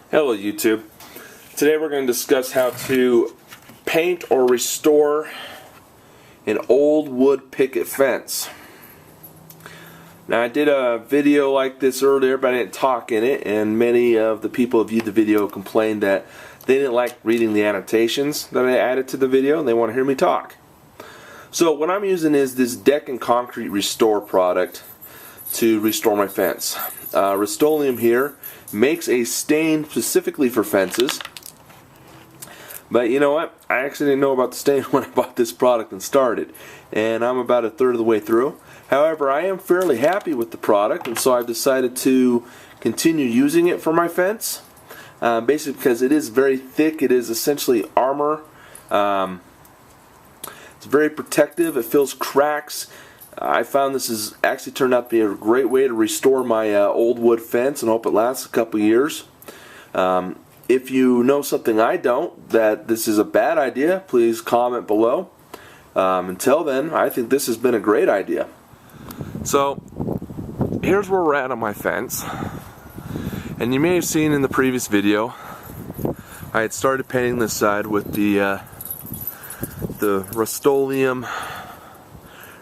Hello YouTube. Today we're going to discuss how to paint or restore an old wood picket fence. Now I did a video like this earlier, but I didn't talk in it, and many of the people who viewed the video complained that they didn't like reading the annotations that I added to the video and they want to hear me talk. So what I'm using is this deck and concrete restore product to restore my fence. Rust-Oleum here makes a stain specifically for fences, but you know what, I actually didn't know about the stain when I bought this product and started, and I'm about a third of the way through. However, I am fairly happy with the product, and so I've decided to continue using it for my fence, basically because it is very thick. It is essentially armor. It's very protective. It fills cracks. I found this has actually turned out to be a great way to restore my old wood fence, and hope it lasts a couple years. If you know something I don't, that this is a bad idea, please comment below. Until then, I think this has been a great idea. So, here's where we're at on my fence. And you may have seen in the previous video, I had started painting this side with the Rust-Oleum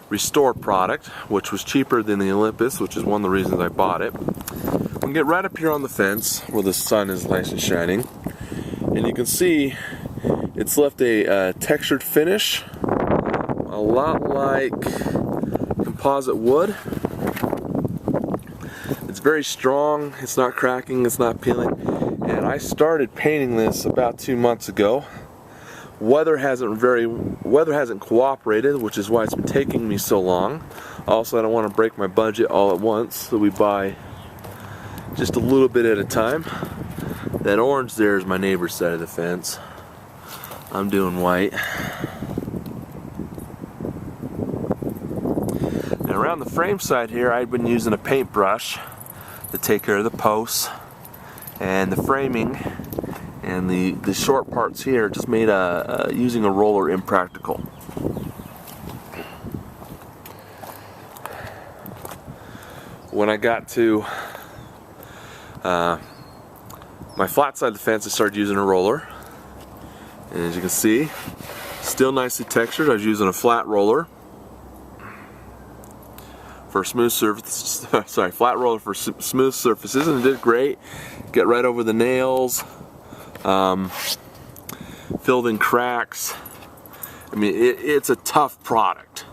Restore product, which was cheaper than the Olympus, which is one of the reasons I bought it. We get right up here on the fence where the sun is nice and shining, and you can see it's left a textured finish, a lot like composite wood. It's very strong, it's not cracking, it's not peeling, and I started painting this about 2 months ago. Weather hasn't cooperated, which is why it's been taking me so long. Also, I don't want to break my budget all at once, so we buy just a little bit at a time. That orange there is my neighbor's side of the fence. I'm doing white. Now around the frame side here, I've been using a paintbrush to take care of the posts and the framing. And the short parts here just made using a roller impractical. When I got to my flat side of the fence, I started using a roller. And as you can see, still nicely textured. I was using a flat roller for smooth surface. Sorry, flat roller for smooth surfaces, and it did great. Get right over the nails. Filled in cracks. I mean, it's a tough product,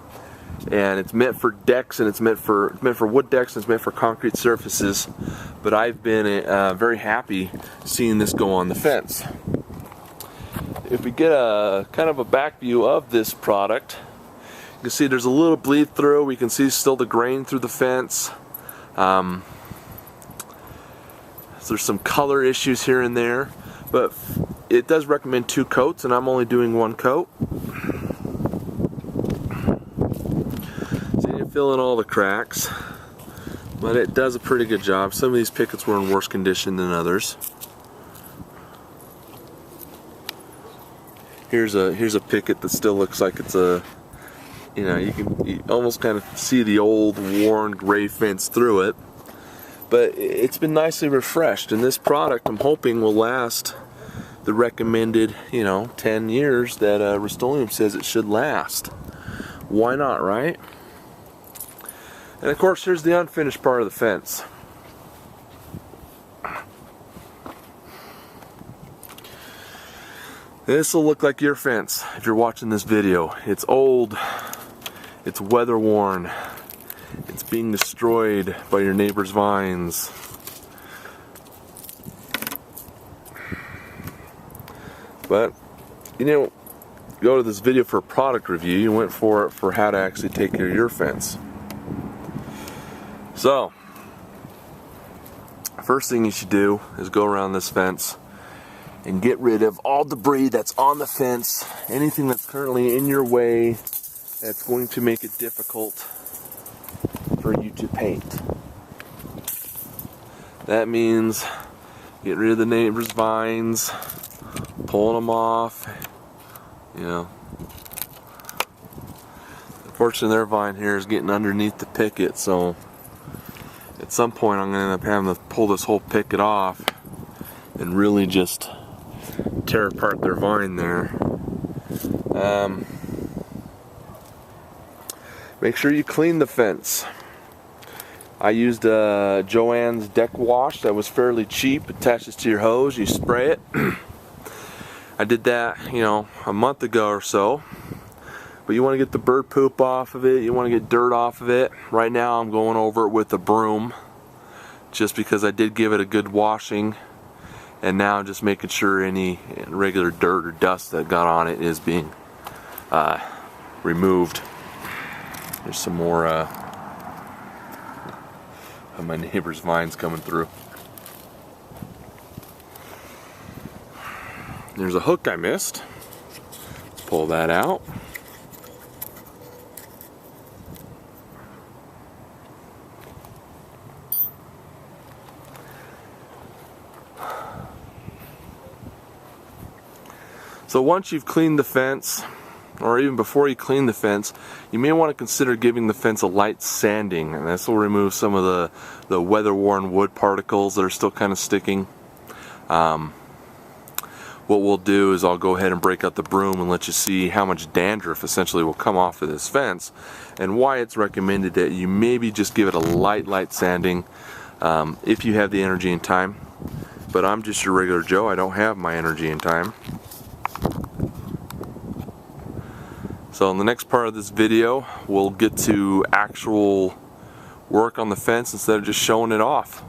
and it's meant for decks, and it's meant for wood decks, and it's meant for concrete surfaces. But I've been very happy seeing this go on the fence. If we get a kind of a back view of this product, you can see there's a little bleed through. We can see still the grain through the fence. So there's some color issues here and there. But it does recommend 2 coats, and I'm only doing 1 coat. So you fill in all the cracks, but it does a pretty good job. Some of these pickets were in worse condition than others. Here's a picket that still looks like it's a, you almost kind of see the old worn gray fence through it. But it's been nicely refreshed, and this product I'm hoping will last the recommended 10 years that Rust-Oleum says it should last. Why not, right? And of course, here's the unfinished part of the fence. This will look like your fence if you're watching this video. It's old, it's weather worn, it's being destroyed by your neighbor's vines. But, go to this video for a product review. You went for it for how to actually take care of your fence. So, first thing you should do is go around this fence and get rid of all debris that's on the fence, anything that's currently in your way that's going to make it difficult for you to paint. That means get rid of the neighbor's vines, pulling them off. Unfortunately, their vine here is getting underneath the picket, so at some point I'm going to end up having to pull this whole picket off and really just tear apart their vine there. Make sure you clean the fence. I used Joann's deck wash that was fairly cheap. Attaches to your hose, you spray it. I did that, a month ago or so. But you want to get the bird poop off of it, you want to get dirt off of it. Right now I'm going over it with a broom, just because I did give it a good washing. And now I'm just making sure any regular dirt or dust that got on it is being removed. There's some more of my neighbor's vines coming through. There's a hook I missed. Let's pull that out. So once you've cleaned the fence, or even before you clean the fence, you may want to consider giving the fence a light sanding, and this will remove some of the weather-worn wood particles that are still kind of sticking. What we'll do is I'll go ahead and break out the broom and let you see how much dandruff essentially will come off of this fence, and why it's recommended that you maybe just give it a light sanding if you have the energy and time. But I'm just your regular Joe, I don't have my energy and time. So in the next part of this video, we'll get to actual work on the fence instead of just showing it off.